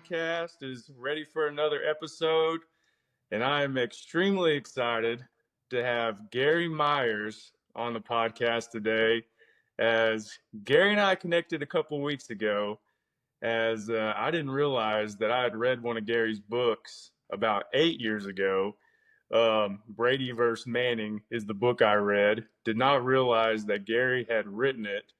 podcast is ready for another episode, and I am extremely excited to have Gary Myers on the podcast today. As Gary and I connected a couple weeks ago, as I didn't realize that I had read one of Gary's books about 8 years ago. Brady versus Manning is the book I read. Did not realize that Gary had written it.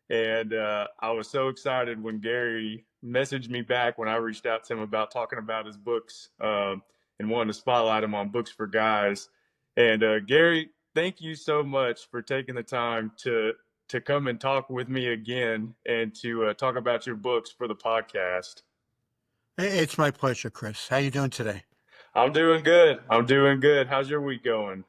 And I was so excited when Gary messaged me back when I reached out to him about talking about his books and wanted to spotlight him on Books4Guys. And Gary, thank you so much for taking the time to come and talk with me again and to talk about your books for the podcast. It's my pleasure, Chris. How you doing today? I'm doing good. I'm doing good. How's your week going?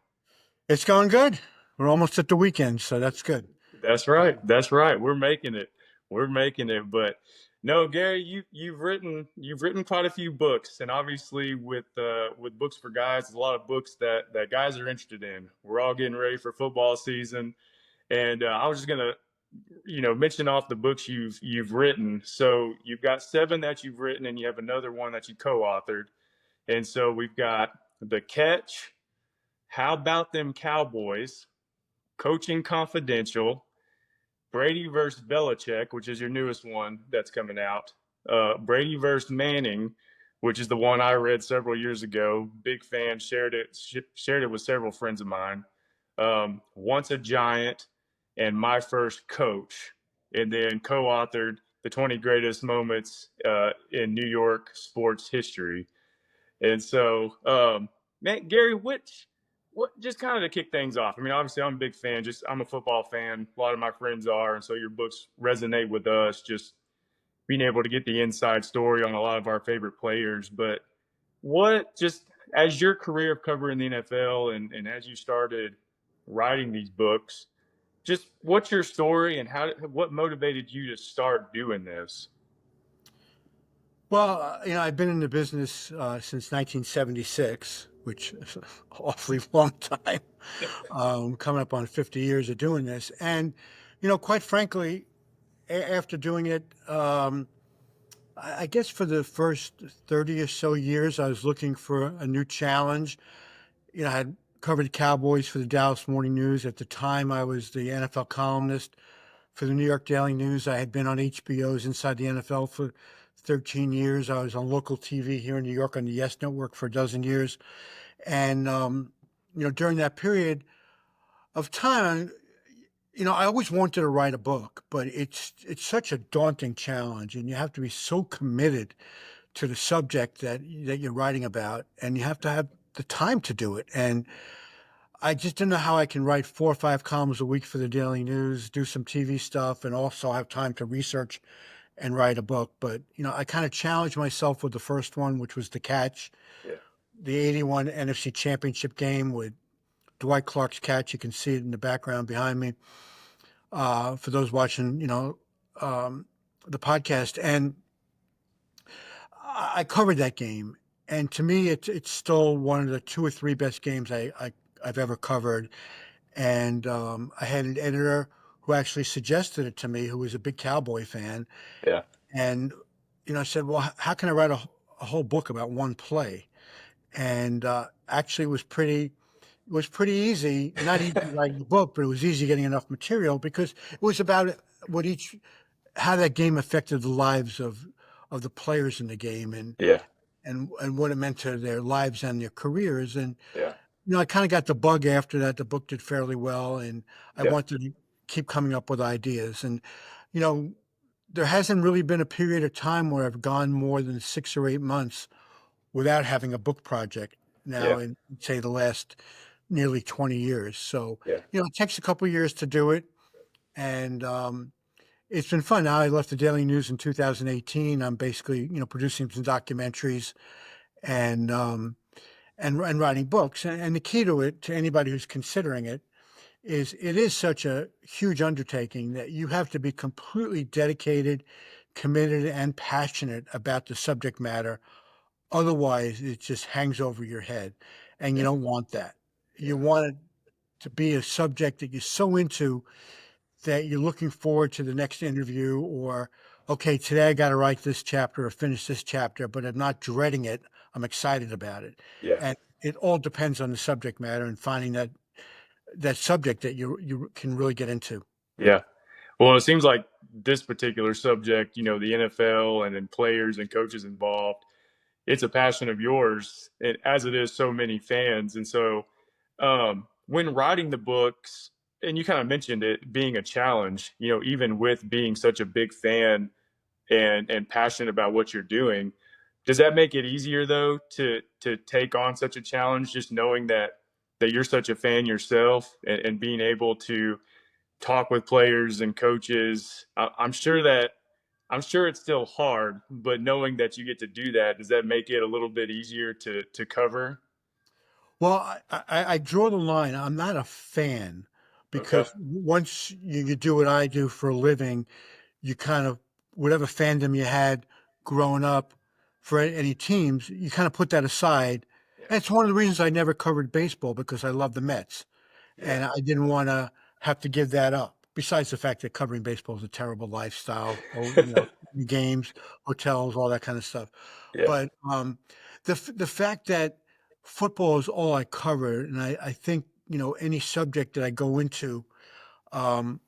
It's going good. We're almost at the weekend, so that's good. That's right. That's right. We're making it. We're making it. But no, Gary, you've written quite a few books, and obviously with Books4Guys, there's a lot of books that guys are interested in. We're all getting ready for football season, and I was just gonna, mention off the books you've written. So you've got 7 that you've written, and you have another one that you co-authored. And so we've got The Catch, How About Them Cowboys, Coaching Confidential, Brady versus Belichick, which is your newest one that's coming out. Brady versus Manning, which is the one I read several years ago. Big fan, shared it with several friends of mine. Once a Giant, and My First Coach, and then co-authored the 20 greatest moments in New York sports history. And so, man, Gary, what just kind of to kick things off? I mean, obviously, I'm a big fan. I'm a football fan. A lot of my friends are, and so your books resonate with us. Just being able to get the inside story on a lot of our favorite players. But just as your career of covering the NFL and as you started writing these books, just what's your story and what motivated you to start doing this? Well, I've been in the business since 1976, which is an awfully long time, coming up on 50 years of doing this. And, quite frankly, after doing it, I guess for the first 30 or so years, I was looking for a new challenge. I had covered Cowboys for the Dallas Morning News. At the time, I was the NFL columnist for the New York Daily News. I had been on HBO's Inside the NFL for 13 years. I was on local TV here in New York on the Yes Network for a dozen years. And, during that period of time, I always wanted to write a book, but it's such a daunting challenge, and you have to be so committed to the subject that you're writing about, and you have to have the time to do it. And I just didn't know how I can write 4 or 5 columns a week for the Daily News, do some TV stuff, and also have time to research and write a book. But, I kind of challenged myself with the first one, which was The Catch, Yeah. the 81 NFC Championship game with Dwight Clark's catch. You can see it in the background behind me for those watching, the podcast. And I covered that game. And to me, it's still one of the 2 or 3 best games I've ever covered. And I had an editor who actually suggested it to me, who was a big Cowboy fan. Yeah. And, I said, well, how can I write a whole book about one play? And actually it was pretty easy, not easy writing the book, but it was easy getting enough material because it was about how that game affected the lives of the players in the game Yeah. and what it meant to their lives and their careers. And, Yeah. I kind of got the bug after that. The book did fairly well, and I Yeah. wanted to keep coming up with ideas. And, there hasn't really been a period of time where I've gone more than 6 or 8 months without having a book project now Yeah. in, say, the last nearly 20 years. So, Yeah. it takes a couple of years to do it. And it's been fun. Now I left the Daily News in 2018. I'm basically, producing some documentaries and writing books. And the key to it, to anybody who's considering it, is it is such a huge undertaking that you have to be completely dedicated, committed, and passionate about the subject matter. Otherwise, it just hangs over your head, and you Yeah. don't want that. You Yeah. want it to be a subject that you're so into that you're looking forward to the next interview or okay, today I got to write this chapter or finish this chapter, but I'm not dreading it. I'm excited about it. Yeah. And it all depends on the subject matter and finding that subject that you can really get into. Yeah. Well, it seems like this particular subject, the NFL and then players and coaches involved, it's a passion of yours, as it is so many fans. And so, when writing the books, and you kind of mentioned it being a challenge, even with being such a big fan and passionate about what you're doing, does that make it easier though to take on such a challenge, just knowing that you're such a fan yourself and being able to talk with players and coaches? I'm sure it's still hard, but knowing that you get to do that, does that make it a little bit easier to cover? Well, I draw the line. I'm not a fan Okay. because once you do what I do for a living, you kind of, whatever fandom you had growing up for any teams, you kind of put that aside. Yeah. And it's one of the reasons I never covered baseball because I love the Mets. Yeah. And I didn't want to have to give that up. Besides the fact that covering baseball is a terrible lifestyle, or games, hotels, all that kind of stuff. Yeah. But the fact that football is all I covered, and I think any subject that I go into, um,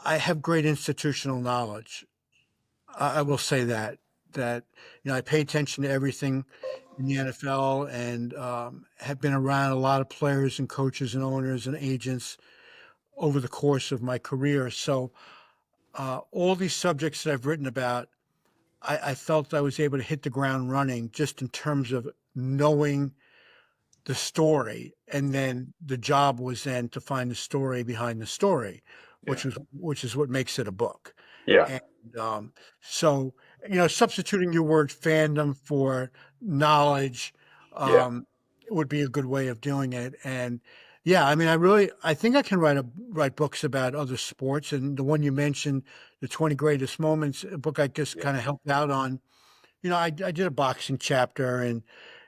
I have great institutional knowledge. I will say that I pay attention to everything in the NFL and have been around a lot of players and coaches and owners and agents over the course of my career. So all these subjects that I've written about, I felt I was able to hit the ground running just in terms of knowing the story, and then the job was then to find the story behind the story, Yeah. which is what makes it a book. Yeah. And so substituting your word fandom for knowledge Yeah. um, would be a good way of doing it. And yeah, I mean, I think I can write books about other sports. And the one you mentioned, the 20 greatest moments, a book I just Yeah. kind of helped out on. I did a boxing chapter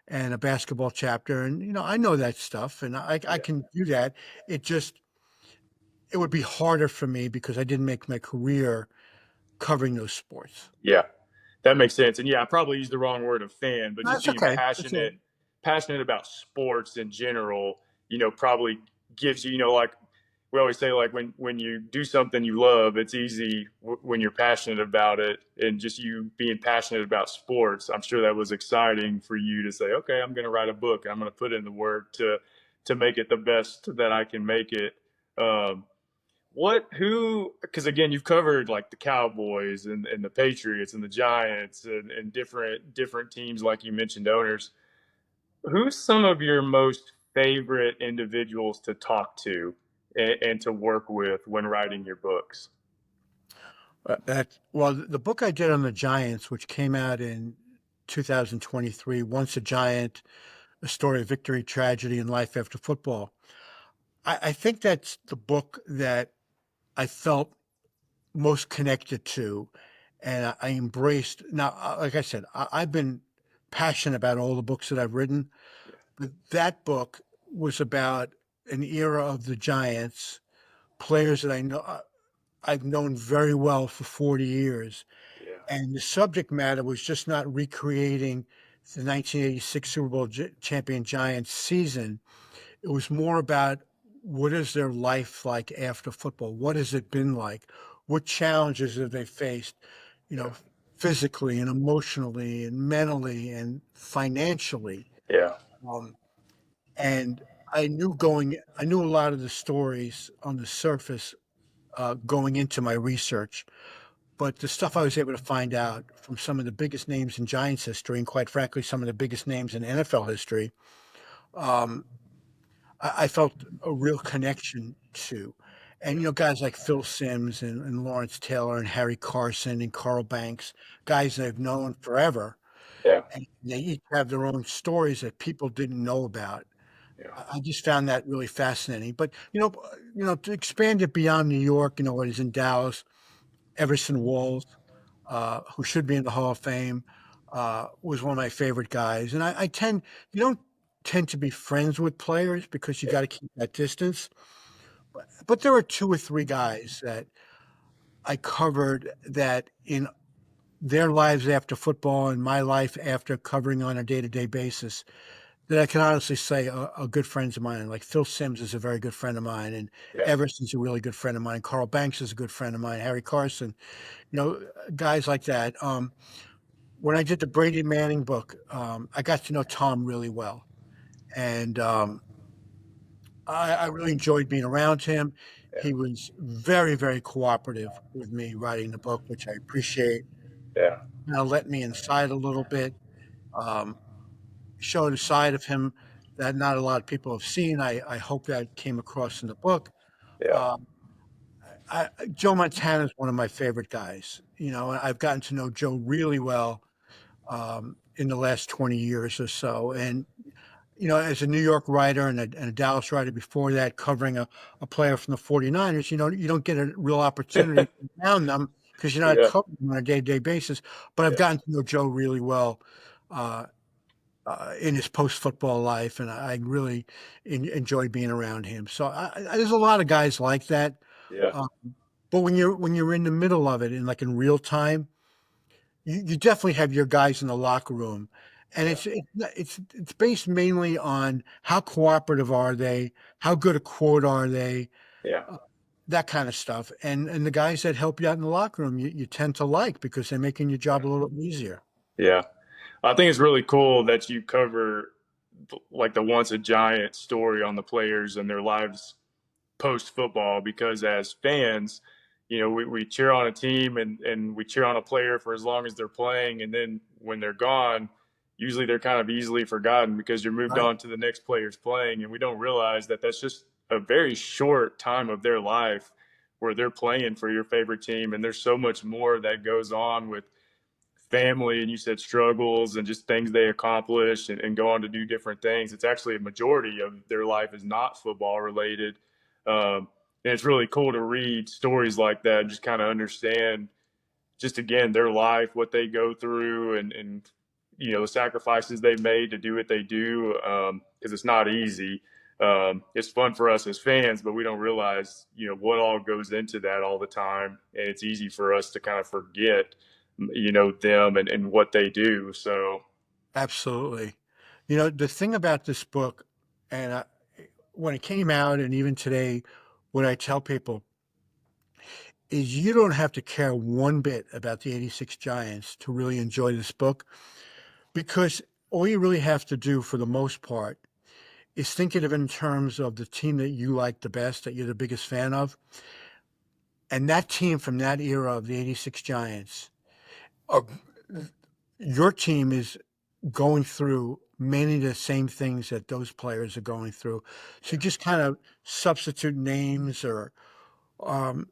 and a basketball chapter, and I know that stuff, and I Yeah. can do that. It would be harder for me because I didn't make my career covering those sports. Yeah. That makes sense. And yeah, I probably used the wrong word of fan, but just That's being okay. That's all. passionate about sports in general, probably gives you, like we always say, like when you do something you love, it's easy when you're passionate about it. And just you being passionate about sports, I'm sure that was exciting for you to say, okay, I'm going to write a book. I'm going to put in the work to make it the best that I can make it. Um, because again, you've covered like the Cowboys and the Patriots and the Giants and different teams, like you mentioned, owners. Who's some of your most favorite individuals to talk to and to work with when writing your books? The book I did on the Giants, which came out in 2023, Once a Giant, a story of victory, tragedy, and life after football. I think that's the book that I felt most connected to, and I embraced. Now, like I said, I've been passionate about all the books that I've written, Yeah. but that book was about an era of the Giants, players that I've known very well for 40 years. Yeah. And the subject matter was just not recreating the 1986 Super Bowl champion Giants season. It was more about what is their life like after football? What has it been like? What challenges have they faced, you Yeah. know, physically and emotionally and mentally and financially? Yeah. Um, and I knew a lot of the stories on the surface going into my research, but the stuff I was able to find out from some of the biggest names in Giants history, and quite frankly, some of the biggest names in NFL history, um, I felt a real connection to. And, Yeah. guys like Phil Simms and Lawrence Taylor and Harry Carson and Carl Banks, guys that I've known forever, Yeah. and they each have their own stories that people didn't know about. Yeah. I just found that really fascinating. But, to expand it beyond New York, what is in Dallas, Everson Walls, who should be in the Hall of Fame, was one of my favorite guys. And you don't tend to be friends with players because you got to keep that distance. But there are two or three guys that I covered that in their lives after football and my life after covering on a day-to-day basis, that I can honestly say are good friends of mine. Like Phil Simms is a very good friend of mine, and Yeah. Everson's a really good friend of mine. Carl Banks is a good friend of mine. Harry Carson, guys like that. When I did the Brady Manning book, I got to know Tom really well, and I really enjoyed being around him. Yeah. He was very, very cooperative with me writing the book, which I appreciate. Yeah. Let me inside a little bit. Um, Showed a side of him that not a lot of people have seen. I hope that came across in the book. Yeah. Um, Joe Montana is one of my favorite guys. I've gotten to know Joe really well in the last 20 years or so. And, as a New York writer and a Dallas writer before that, covering a player from the 49ers, you don't get a real opportunity around them because you're not Yeah. covering them on a day-to-day basis. But I've Yeah. gotten to know Joe really well. Uh, in his post-football life, and I really enjoy being around him. So there's a lot of guys like that. Yeah. Um, but when you're in the middle of it and like in real time, you definitely have your guys in the locker room, and Yeah. it's based mainly on how cooperative are they, how good a quote are they, Yeah. uh, that kind of stuff. And the guys that help you out in the locker room, you tend to like because they're making your job a little easier. Yeah. I think it's really cool that you cover like the once a giant story on the players and their lives post football because as fans, we cheer on a team and we cheer on a player for as long as they're playing. And then when they're gone, usually they're kind of easily forgotten because you're moved Right. on to the next player's playing. And we don't realize that that's just a very short time of their life where they're playing for your favorite team. And there's so much more that goes on with family and you said struggles and just things they accomplish and go on to do different things. It's actually a majority of their life is not football related. And it's really cool to read stories like that and just kind of understand just again their life, what they go through and the sacrifices they made to do what they do because it's not easy. It's fun for us as fans, but we don't realize what all goes into that all the time, and it's easy for us to kind of forget them and what they do. So Absolutely. The thing about this book, and when it came out, and even today, what I tell people is you don't have to care one bit about the '86 Giants to really enjoy this book because all you really have to do for the most part is think of it in terms of the team that you like the best, that you're the biggest fan of. And that team from that era of the '86 Giants, are, your team is going through many of the same things that those players are going through. So you just kind of substitute names um,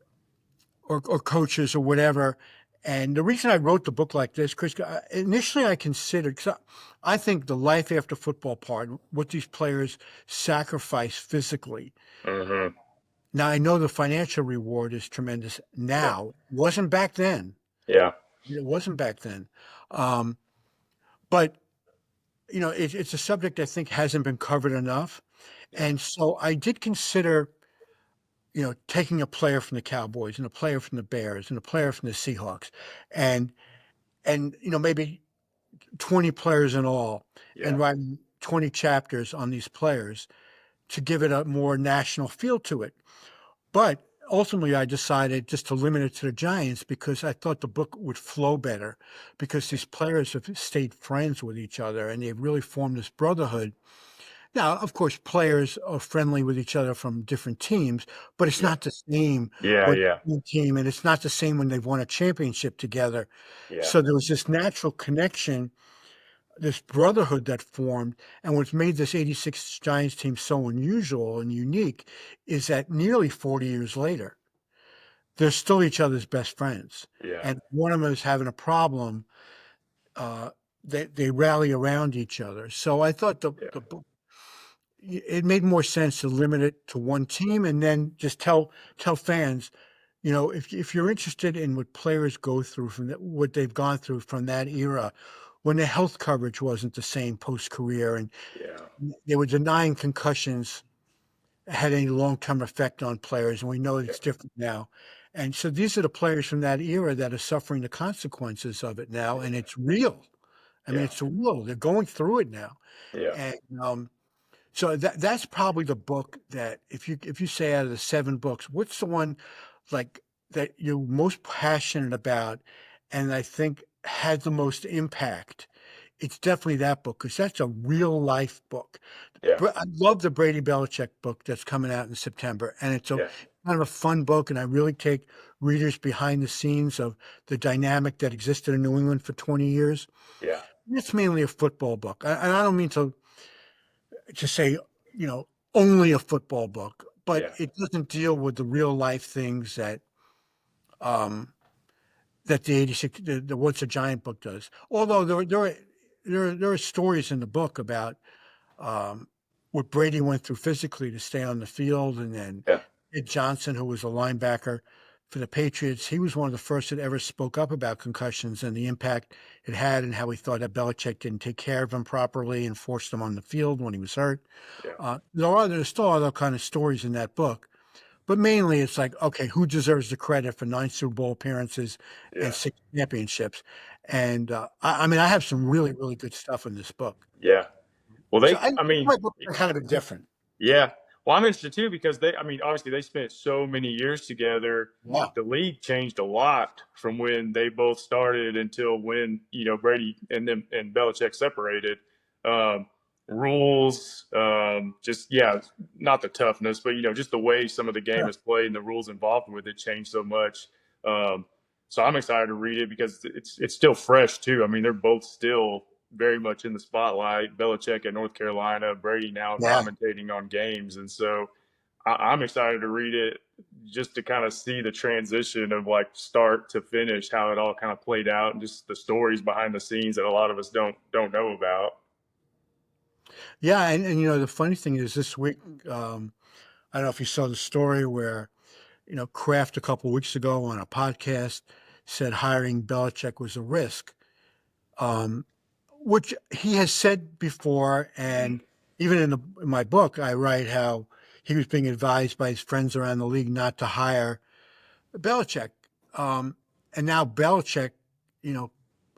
or coaches or whatever. And the reason I wrote the book like this, Chris, initially I considered, because I think the life after football part, what these players sacrifice physically. mhm. Now I know the financial reward is tremendous Yeah, now. It wasn't back then. yeah, It wasn't back then. Um, but it's a subject I think hasn't been covered enough. yeah, And so I did consider, taking a player from the Cowboys and a player from the Bears and a player from the Seahawks and maybe 20 players in all and yeah, writing 20 chapters on these players to give it a more national feel to it. But ultimately I decided just to limit it to the Giants because I thought the book would flow better because these players have stayed friends with each other and they've really formed this brotherhood. Now, of course, players are friendly with each other from different teams, but it's yeah, not the same yeah, when yeah, one team, and it's not the same when they've won a championship together. yeah, So there was this natural connection, this brotherhood that formed. And what's made this '86 Giants team so unusual and unique is that nearly 40 years later, they're still each other's best friends. yeah, And one of them is having a problem. Uh, they rally around each other. So I thought yeah, the book it made more sense to limit it to one team and then just tell fans, if you're interested in what players go through from what they've gone through from that era, when the health coverage wasn't the same post career and yeah, they were denying concussions had any long term effect on players, and we know yeah, it's different now. And so these are the players from that era that are suffering the consequences of it now, and it's real. I mean, Yeah. it's real. They're going through it now, Yeah. and so that's probably the book that if you say out of the 7 books, what's the one like that you're most passionate about, and I think had the most impact? It's definitely that book because that's a real life book. Yeah. I love the Brady Belichick book that's coming out in September, and it's a Yeah. kind of a fun book, and I really take readers behind the scenes of the dynamic that existed in New England for 20 years. Yeah. It's mainly a football book, and I don't mean to say, only a football book, but Yeah. it doesn't deal with the real life things um, that the 86, the What's a Giant book does. Although there are stories in the book about um, what Brady went through physically to stay on the field, and then Yeah. Ed Johnson, who was a linebacker for the Patriots, he was one of the first that ever spoke up about concussions and the impact it had, and how he thought that Belichick didn't take care of him properly and forced him on the field when he was hurt. Yeah. There's still other kind of stories in that book, but mainly it's like, okay, who deserves the credit for 9 Super Bowl appearances and Yeah. 6 championships? And I mean, I have some really, really good stuff in this book. Yeah. Well, So I, I mean, my books are kind of a different. yeah. Well, I'm interested too because I mean, obviously they spent so many years together. Yeah. The league changed a lot from when they both started until when, Brady and them and Belichick separated. Um, Rules, just, yeah, not the toughness, but, just the way some of the game Sure. is played and the rules involved with it changed so much. Um, so I'm excited to read it because it's still fresh too. I mean, they're both still very much in the spotlight. Belichick at North Carolina, Brady now Yeah. commentating on games, and so I'm excited to read it just to kind of see the transition of like start to finish, how it all kind of played out, and just the stories behind the scenes that a lot of us don't know about. Yeah. And the funny thing is this week, I don't know if you saw the story where, Kraft a couple weeks ago on a podcast said hiring Belichick was a risk, um, which he has said before. Mm-hmm. And even in my book, I write how he was being advised by his friends around the league not to hire Belichick. Um, and now Belichick, you know,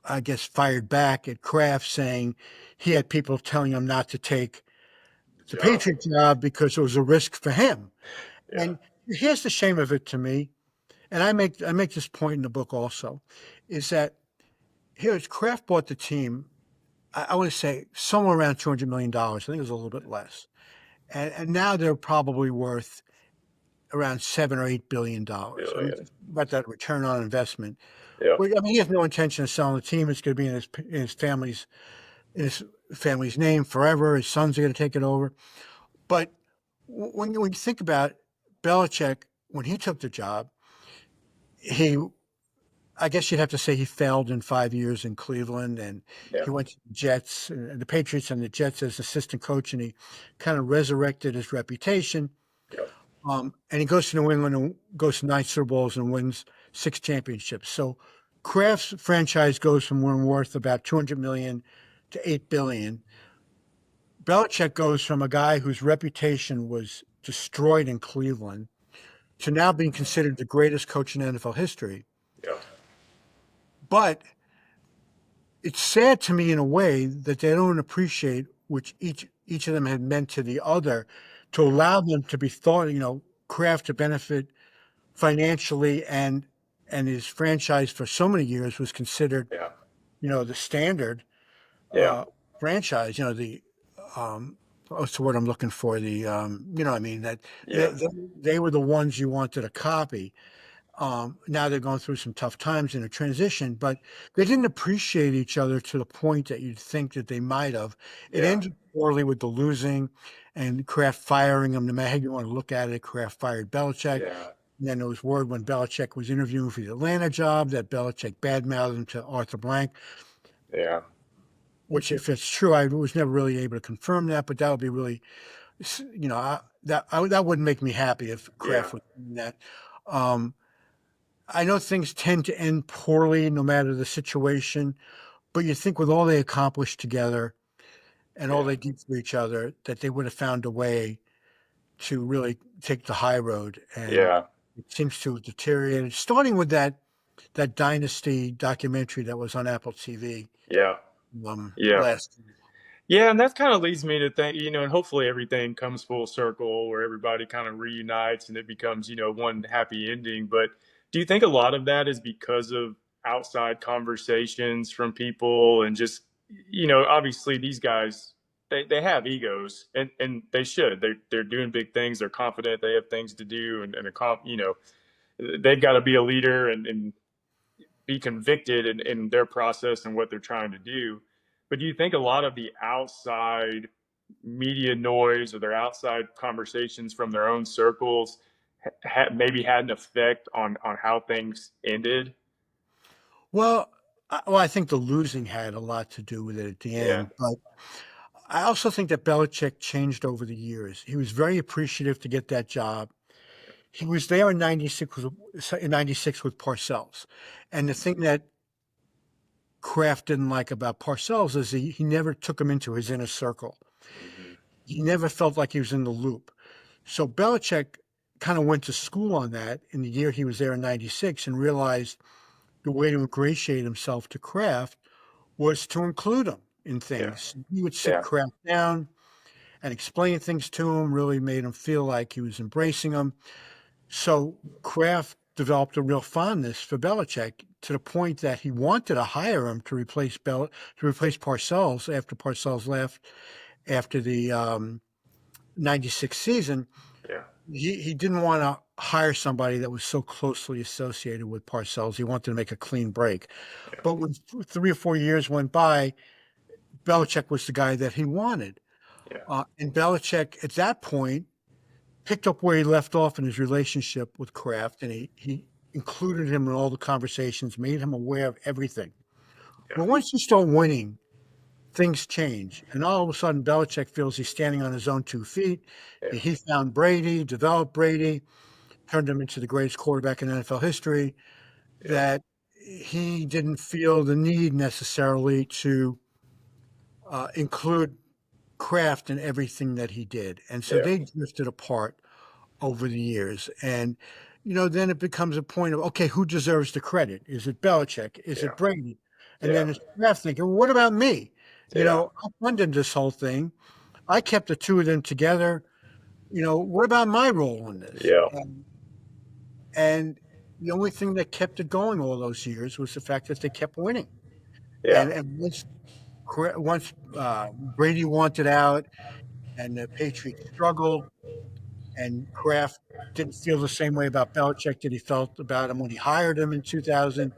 I guess fired back at Kraft saying he had people telling him not to take the Job. Patriot job because it was a risk for him. Yeah. And here's the shame of it to me, and I make this point in the book also, is that here's Kraft bought the team. I want to say somewhere around $200 million. I think it was a little bit less, and now they're probably worth around $7 or $8 billion. I mean, Billion. about that return on investment. Yeah. Well, I mean, he has no intention of selling the team. It's going to be in his family's name forever. His sons are going to take it over. But when you think about Belichick, when he took the job, he I guess you'd have to say he failed in 5 years in Cleveland, and Yeah. he went to the Jets, the Patriots, and the Jets as assistant coach, and he kind of resurrected his reputation. Yeah. And he goes to New England and goes to 9 Super Bowls and wins 6 championships. So Kraft's franchise goes from when worth about 200 million to 8 billion. Belichick goes from a guy whose reputation was destroyed in Cleveland to now being considered the greatest coach in NFL history. Yeah. But it's sad to me in a way that they don't appreciate which each of them had meant to the other, to allow them to be thought, Kraft to benefit financially, and his franchise for so many years was considered, Yeah. the standard Yeah. franchise, what's the word I'm looking for? I mean, that they, Yeah. they, they were the ones you wanted to copy. Now they're going through some tough times in a transition, but they didn't appreciate each other to the point that you'd think that they might have. It Yeah. ended poorly with the losing and Kraft firing him. No matter how you want to look at it, Kraft fired Belichick. Yeah. And then there was word when Belichick was interviewing for the Atlanta job that Belichick badmouthed him to Arthur Blank, Yeah. which, if it's true, I was never really able to confirm that, but that would be really, that wouldn't make me happy if Yeah. Kraft was doing that. Um, I know things tend to end poorly no matter the situation, but you think with all they accomplished together and all Yeah. they did for each other, that they would have found a way to really take the high road. And Yeah. It seems to have deteriorated, starting with that Dynasty documentary that was on Apple TV Yeah. Yeah. last. Yeah, and that kind of leads me to think, and hopefully everything comes full circle where everybody kind of reunites and it becomes, one happy ending. But do you think a lot of that is because of outside conversations from people and just, obviously these guys, they have egos and they should. They're doing big things. They're confident. They have things to do they've got to be a leader and be convicted in their process and what they're trying to do. But do you think a lot of the outside media noise or their outside conversations from their own circles maybe had an effect on how things ended? Well, I think the losing had a lot to do with it at the Yeah, end, but I also think that Belichick changed over the years. He was very appreciative to get that job. He was there in '96 with Parcells, and the thing that Kraft didn't like about Parcells is he never took him into his inner circle. hmm, He never felt like he was in the loop. So Belichick kind of went to school on that in the year he was there in '96 and realized the way to ingratiate himself to Kraft was to include him in yeah, things. He would sit yeah, Kraft down and explain things to him, really made him feel like he was embracing him. So Kraft developed a real fondness for Belichick to the point that he wanted to hire him to replace Parcells after Parcells left after the '96 season. yeah, He didn't want to hire somebody that was so closely associated with Parcells. He wanted to make a clean break. yeah, But when 3 or 4 years went by, Belichick was the guy that he wanted. yeah, And Belichick, at that point, picked up where he left off in his relationship with Kraft, and he included him in all the conversations, made him aware of everything. yeah, But once you start winning, things change, and all of a sudden, Belichick feels he's standing on his own 2 feet. yeah, He found Brady, developed Brady, turned him into the greatest quarterback in NFL history. yeah, That he didn't feel the need necessarily to include Kraft in everything that he did, and so yeah, they drifted apart over the years. And, then it becomes a point of, okay, who deserves the credit? Is it Belichick? Is yeah, it Brady? And yeah, then it's Kraft thinking, well, what about me? yeah, I funded this whole thing. I kept the two of them together. What about my role in this? yeah, And the only thing that kept it going all those years was the fact that they kept winning. yeah, And once Brady wanted out and the Patriots struggled, and Kraft didn't feel the same way about Belichick that he felt about him when he hired him in 2000.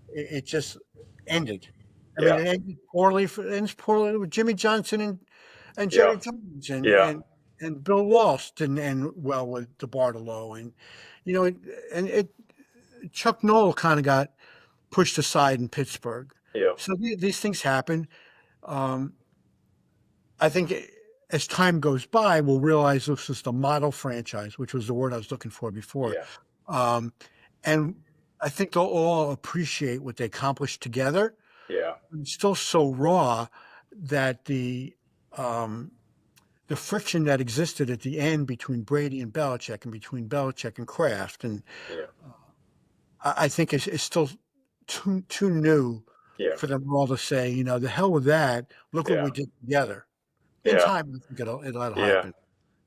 It just ended. I mean, yeah, it ended poorly ends poorly with Jimmy Johnson and yeah, Jerry Jones yeah, and Bill Walsh didn't end well with DeBartolo, and you know it, and it Chuck Noll kind of got pushed aside in Pittsburgh. yeah, So these things happen. Um, I think as time goes by, we'll realize this is the model franchise, which was the word I was looking for before. yeah, Um, and I think they'll all appreciate what they accomplished together. yeah, It's still so raw that um, the friction that existed at the end between Brady and Belichick and between Belichick and Kraft, and yeah, I think is still too new yeah, for them all to say, the hell with that. Look what yeah, we did together. In yeah, time, I think it'll yeah. happen.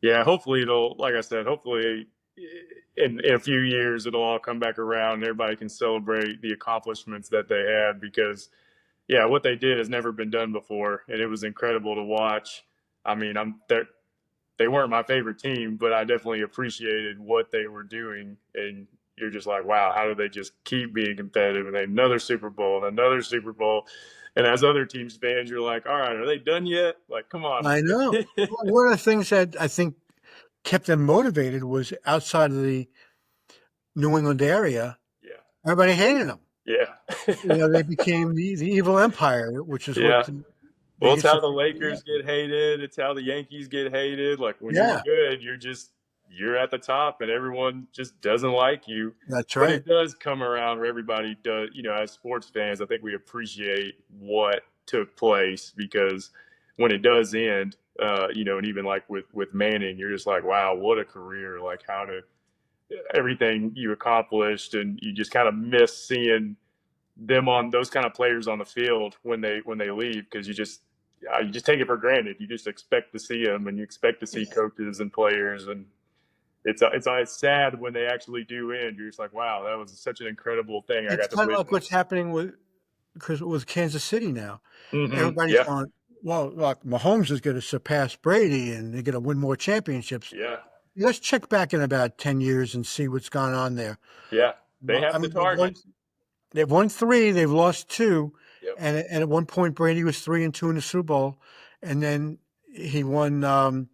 Yeah, hopefully it'll, like I said, hopefully in a few years it'll all come back around and everybody can celebrate the accomplishments that they had because, yeah, what they did has never been done before and it was incredible to watch. I mean, they weren't my favorite team, but I definitely appreciated what they were doing. And you're just like, wow, how do they just keep being competitive? And they another Super Bowl and another Super Bowl. And as other teams fans, you're like, all right, are they done yet? Like, come on. I know. Well, one of the things that I think kept them motivated was outside of the New England area, Yeah. everybody hated them. Yeah. They became the evil empire, which is what Yeah. they Well, it's used to how the think. Lakers get hated. It's how the Yankees get hated. Like when you're Yeah, good, you're at the top and everyone just doesn't like you. that's But right. it does come around where everybody does, as sports fans, I think we appreciate what took place because when it does end, and even like with Manning, you're just like, wow, what a career. Like everything you accomplished, and you just kind of miss seeing them on those kind of players on the field when they leave, because you just take it for granted. You just expect to see them, and you expect to see coaches and players, and it's sad when they actually do end. You're just like, wow, that was such an incredible thing I It's got to kind of like what's witness. happening with Kansas City now. Everybody's Yeah, going, well, look, Mahomes is going to surpass Brady and they're going to win more championships. yeah, Let's check back in about 10 years and see what's gone on there. yeah. They I have the mean, target. they've won three, they've lost two, Yep, and at one point Brady was 3-2 in the Super Bowl, and then he won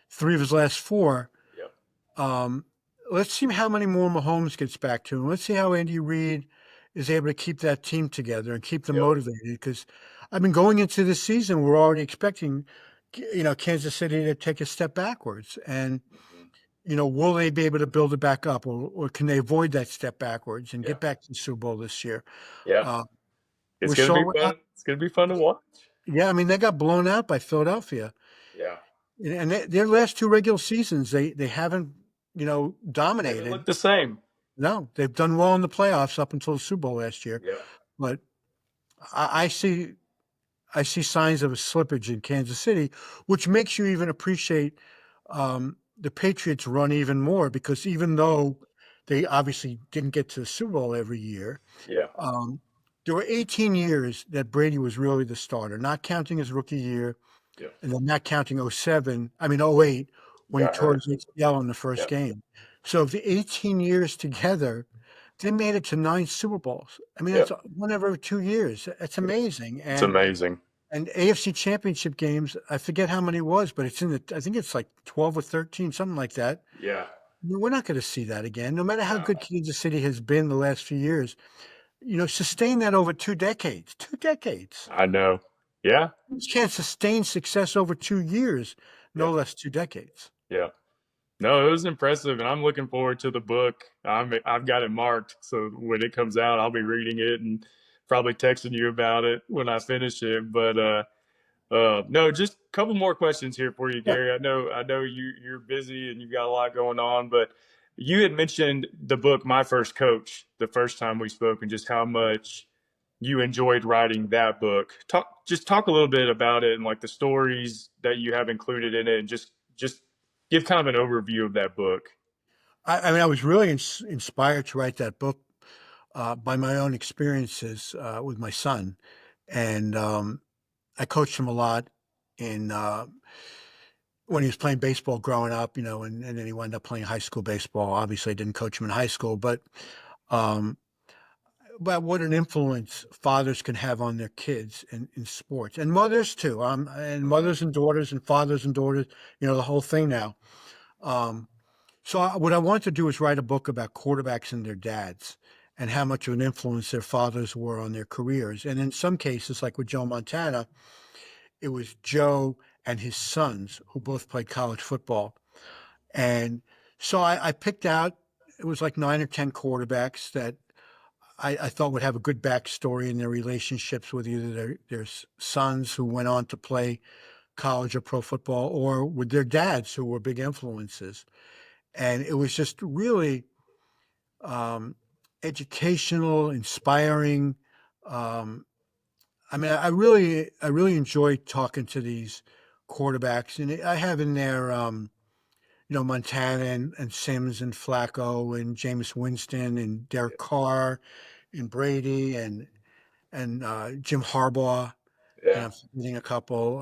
three of his last four. yep, Um, let's see how many more Mahomes gets back to, and let's see how Andy Reid is able to keep that team together and keep them yep. motivated. Because I mean, going into this season, we're already expecting, Kansas City to take a step backwards, and Mhm. will they be able to build it back up, or can they avoid that step backwards and Yeah, get back to the Super Bowl this year? yeah. Uh, It's we're gonna be so fun. It's gonna be fun to watch. yeah. I mean, they got blown out by Philadelphia, Yeah, and their last two regular seasons, they haven't haven't dominated. looked the same. No, they've done well in the playoffs up until the Super Bowl last year, Yeah, but I see signs of a slippage in Kansas City, which makes you even appreciate the Patriots' run even more, because even though they obviously didn't get to the Super Bowl every year, yeah, um, there were 18 years that Brady was really the starter, not counting his rookie year, yeah. and then not counting '08, when he Got tore hurt. his ACL in the first Yeah, game. So the 18 years together, they made it to 9 Super Bowls. I mean, yeah. that's one every 2 years. That's Yeah. amazing. It's And amazing. AFC Championship games, I forget how many it was, but I think it's like 12 or 13, something like that. Yeah. We're not going to see that again, no matter how No, good Kansas City has been the last few years. Sustain that over 2 decades. 2 decades. I know. Yeah. You can't sustain success over 2 years, Yeah. no less 2 decades. Yeah. No, it was impressive, and I'm looking forward to the book. I've got it marked, so when it comes out, I'll be reading it and probably texting you about it when I finish it. But no, just a couple more questions here for you, Yeah. Gary. I know you're busy and you've got a lot going on, but you had mentioned the book My First Coach the first time we spoke, and just how much you enjoyed writing that book. Talk a little bit about it, and like the stories that you have included in it, and just give kind of an overview of that book. I mean, I was really inspired to write that book by my own experiences with my son. And I coached him a lot in when he was playing baseball growing up, and then he wound up playing high school baseball. Obviously, I didn't coach him in high school, um, but what an influence fathers can have on their kids in sports, and mothers too, and Mhm. mothers and daughters and fathers and daughters, the whole thing now. Um, what I wanted to do is write a book about quarterbacks and their dads, and how much of an influence their fathers were on their careers. And in some cases, like with Joe Montana, it was Joe and his sons who both played college football. And so I picked out, it was like 9 or 10 quarterbacks that I thought would have a good backstory in their relationships with either their sons who went on to play college or pro football, or with their dads who were big influences. And it was just really um, educational, inspiring. Um, I mean, I really enjoy talking to these quarterbacks, and I have in there, Montana and Sims and Flacco and Jameis Winston and Derek Carr and Brady and Jim Harbaugh, and Yeah. I'm forgetting a couple.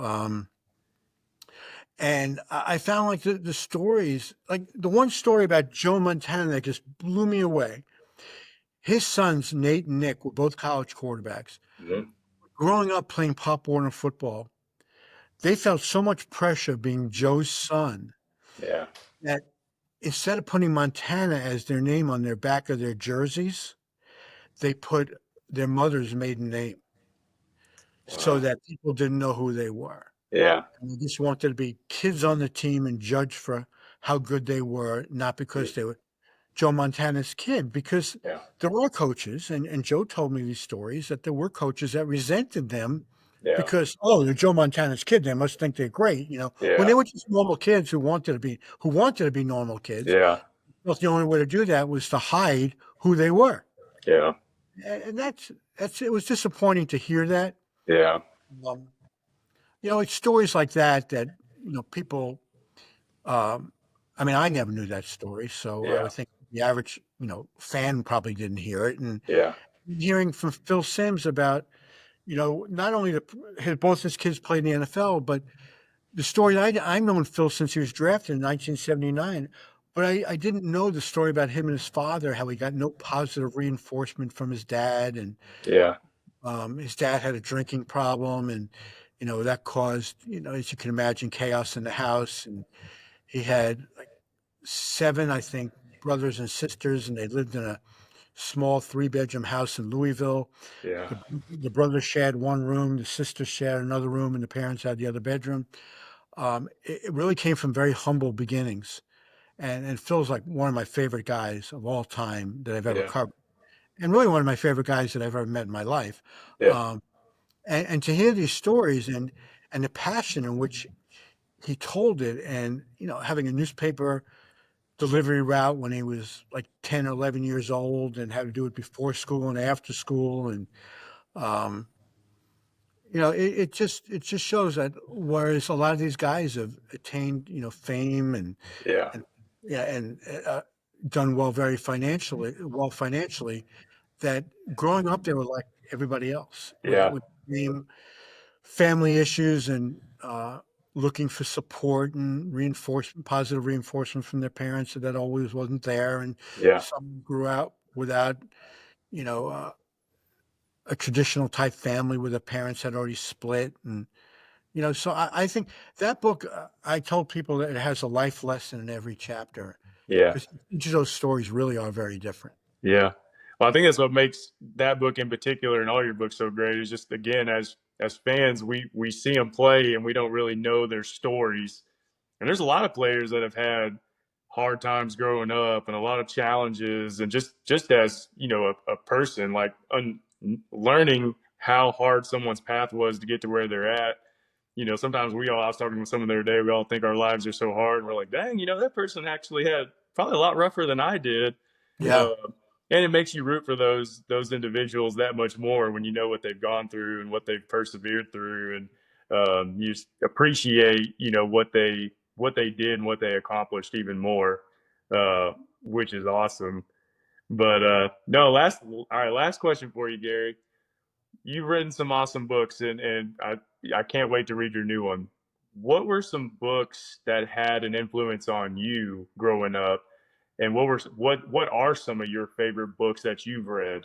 And I found like the stories, like the one story about Joe Montana that just blew me away. His sons, Nate and Nick, were both college quarterbacks. Mhm. Growing up playing Pop Warner football, they felt so much pressure being Joe's son Yeah. that instead of putting Montana as their name on their back of their jerseys, they put their mother's maiden name so Wow. that people didn't know who they were. Yeah. And they just wanted to be kids on the team and judged for how good they were, not Yeah. because they were Joe Montana's kid, because Yeah. there were coaches, and Joe told me these stories, that there were coaches that resented them Yeah. because, oh, they're Joe Montana's kid. They must think they're great, when Yeah. they were just normal kids who wanted to be normal kids. Yeah. felt the only way to do that was to hide who they were. Yeah. And that's it was disappointing to hear that. Yeah. Um, it's stories like that that, people, um, I mean, I never knew that story, so I Yeah. would think the average, fan probably didn't hear it. And Yeah. hearing from Phil Simms about, not only both his kids played in the NFL, but the story I've known Phil since he was drafted in 1979, but I didn't know the story about him and his father, how he got no positive reinforcement from his dad, and Yeah. his dad had a drinking problem, and that caused, as you can imagine, chaos in the house. And he had like seven, I think, brothers and sisters, and they lived in a small three-bedroom house in Louisville. Yeah. The brothers shared one room, the sisters shared another room, and the parents had the other bedroom. It really came from very humble beginnings. And Phil's like one of my favorite guys of all time that I've ever Yeah. covered, and really one of my favorite guys that I've ever met in my life. Yeah. Um, and to hear these stories and the passion in which he told it, and having a newspaper delivery route when he was like 10 or 11 years old, and had to do it before school and after school. And um, it just shows that whereas a lot of these guys have attained, fame, Yeah. and yeah, and done well financially, that growing up they were like everybody else Yeah. with same family issues, and looking for support and reinforcement, positive reinforcement from their parents that always wasn't there. And Yeah. some grew out without, you know, uh, a traditional type family where the parents had already split. And, so I think that book, I told people that it has a life lesson in every chapter, Yeah. because each of those stories really are very different. Yeah. Well, I think that's what makes that book in particular and all your books so great is just again as fans we see them play and we don't really know their stories. And there's a lot of players that have had hard times growing up and a lot of challenges and just as, a person like learning how hard someone's path was to get to where they're at. Sometimes I was talking with someone the other day, we all think our lives are so hard. And we're like, dang, that person actually had probably a lot rougher than I did. Yeah. Uh, and it makes you root for those individuals that much more when you know what they've gone through and what they've persevered through, and you appreciate what they did and what they accomplished even more, uh, which is awesome. But no, all right, last question for you, Gary. You've written some awesome books, and I can't wait to read your new one. What were some books that had an influence on you growing up, and what are some of your favorite books that you've read?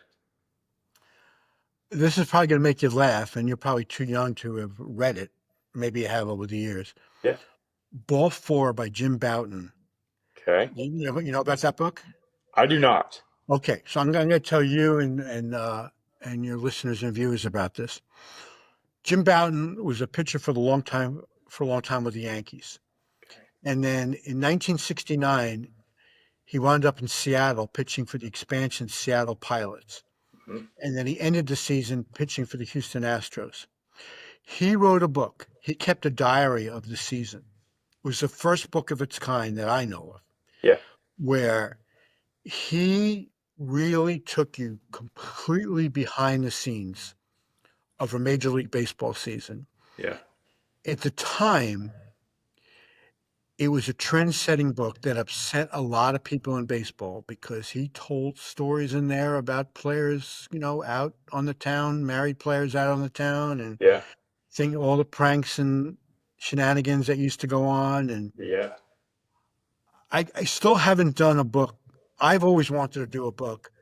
This is probably going to make you laugh, and you're probably too young to have read it. Maybe you have over the years. Yeah. Ball Four by Jim Bouton. Okay. You know about that book? I do not. Okay, so I'm going to tell you and your listeners and viewers about this. Jim Bouton was a pitcher for a long time with the Yankees, Okay. and then in 1969 he wound up in Seattle pitching for the expansion Seattle Pilots, Mhm. and then he ended the season pitching for the Houston Astros. He wrote a book. He kept a diary of the season. It was the first book of its kind that I know of, Yeah. where he really took you completely behind the scenes of a Major League Baseball season. Yeah. At the time, it was a trend-setting book that upset a lot of people in baseball because he told stories in there about players, out on the town, married players out on the town, and Yeah. think all the pranks and shenanigans that used to go on. And Yeah. I still haven't done a book. I've always wanted to do a book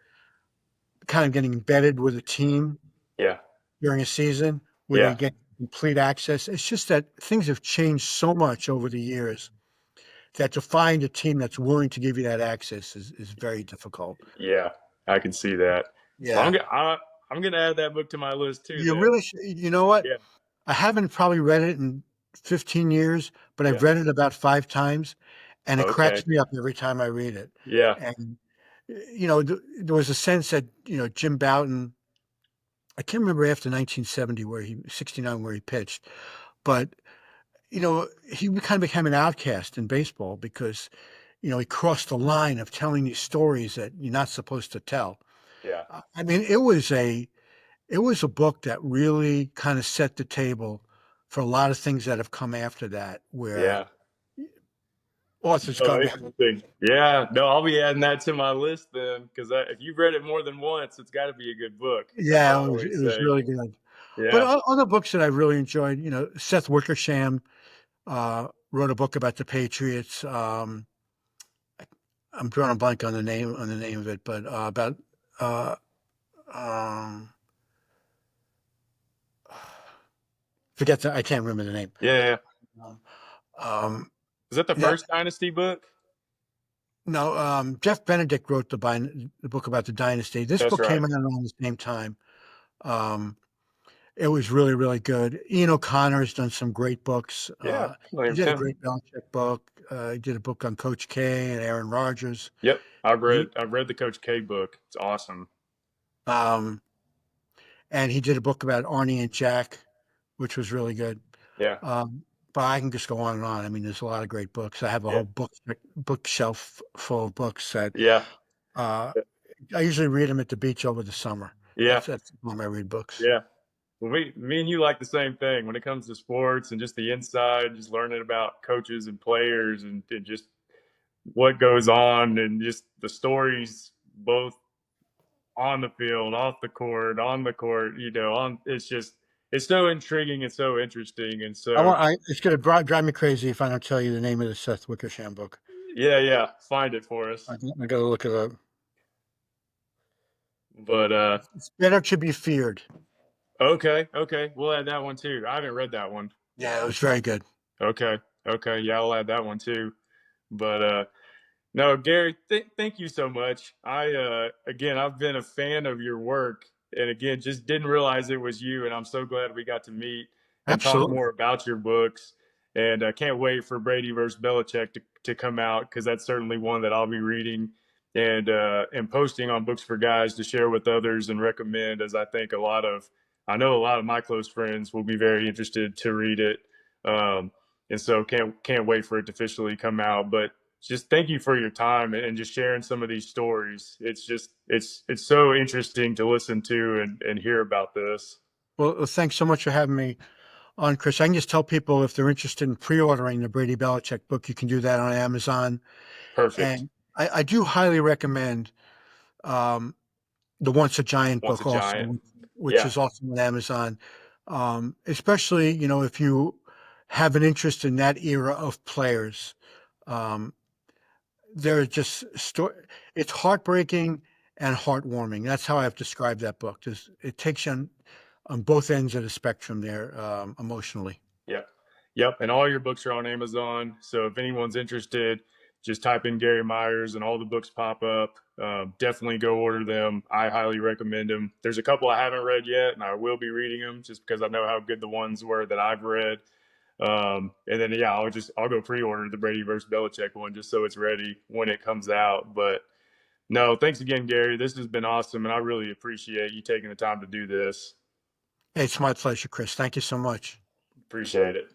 kind of getting embedded with a team Yeah. during a season where they Yeah. get complete access. It's just that things have changed so much over the years that to find a team that's willing to give you that access is very difficult. Yeah. I can see that. Well, Yeah. I'm gonna add that book to my list too. You Then. really, you know what? Yeah. I haven't probably read it in 15 years, but I've Yeah. read it about 5 times, and it Okay. cracks me up every time I read it. Yeah. And, there was a sense that, Jim Bouton, I can't remember after 1970 69 where he pitched, but, he kind of became an outcast in baseball because he crossed the line of telling these stories that you're not supposed to tell. Yeah. I mean, it was a book that really kind of set the table for a lot of things that have come after that, where Yeah. authors Oh, go back. interesting. Yeah. No, I'll be adding that to my list then, because if you've read it more than once, it's got to be a good book. That's what Yeah, I it was, always it was say. really good. But Yeah. other books that I really enjoyed, Seth Wickersham wrote a book about the Patriots. I'm drawing a blank on the name of it, but about uh, um, I can't remember the name. Yeah. Yeah. Um, um, Is that the yeah, first Dynasty book? no, Jeff Benedict wrote the book about the dynasty. This That's book right. came out around the same time. Um, it was really, really good. Ian O'Connor's done some great books. Yeah. He Like did a 10. great Belichick book. He did a book on Coach K and Aaron Rodgers. Yep. He, I've read the Coach K book. It's awesome. um, and he did a book about Arnie and Jack, which was really good. Yeah. Um, but I can just go on and on. I mean, there's a lot of great books. I have a Yeah. whole bookshelf full of books that Yeah. uh, I usually read them at the beach over the summer. Yeah. That's the time I read books. Yeah. Well, me and you like the same thing when it comes to sports and just the inside, just learning about coaches and players and just what goes on and just the stories both on the field, off the court, on the court, on it's so intriguing and so interesting. And so It's going to drive me crazy if I don't tell you the name of the Seth Wickersham book. yeah, yeah, find it for us. I got to look it up. But It's Better to Be Feared. okay, okay, we'll add that one too. I haven't read that one. Yeah, it was very good. Okay, okay, yeah, I'll add that one too. But no, Gary, thank you so much. Again, I've been a fan of your work, and again, just didn't realize it was you. And I'm so glad we got to meet and talk Absolutely. more about your books. And I can't wait for Brady versus Belichick to come out, because that's certainly one that I'll be reading and posting on Books4Guys to share with others and recommend. As I know a lot of my close friends will be very interested to read it. And so can't wait for it to officially come out. But just thank you for your time and just sharing some of these stories. It's so interesting to listen to and hear about this. Well, thanks so much for having me on, Chris. I can just tell people if they're interested in pre-ordering the Brady Belichick book, you can do that on Amazon. Perfect. And I do highly recommend um, the Once a Giant Once a book giant. also, which Yeah. is also on Amazon. Especially, if you have an interest in that era of players. Um, they're just it's heartbreaking and heartwarming. That's how I've described that book. It takes you on both ends of the spectrum there, emotionally. Yep. Yep. And all your books are on Amazon. So if anyone's interested, just type in Gary Myers and all the books pop up. Definitely go order them. I highly recommend them. There's a couple I haven't read yet, and I will be reading them just because I know how good the ones were that I've read. And then yeah, I'll go pre-order the Brady versus Belichick one just so it's ready when it comes out. But no, thanks again, Gary. This has been awesome, and I really appreciate you taking the time to do this. Hey, it's my pleasure, Chris. Thank you so much. Appreciate it.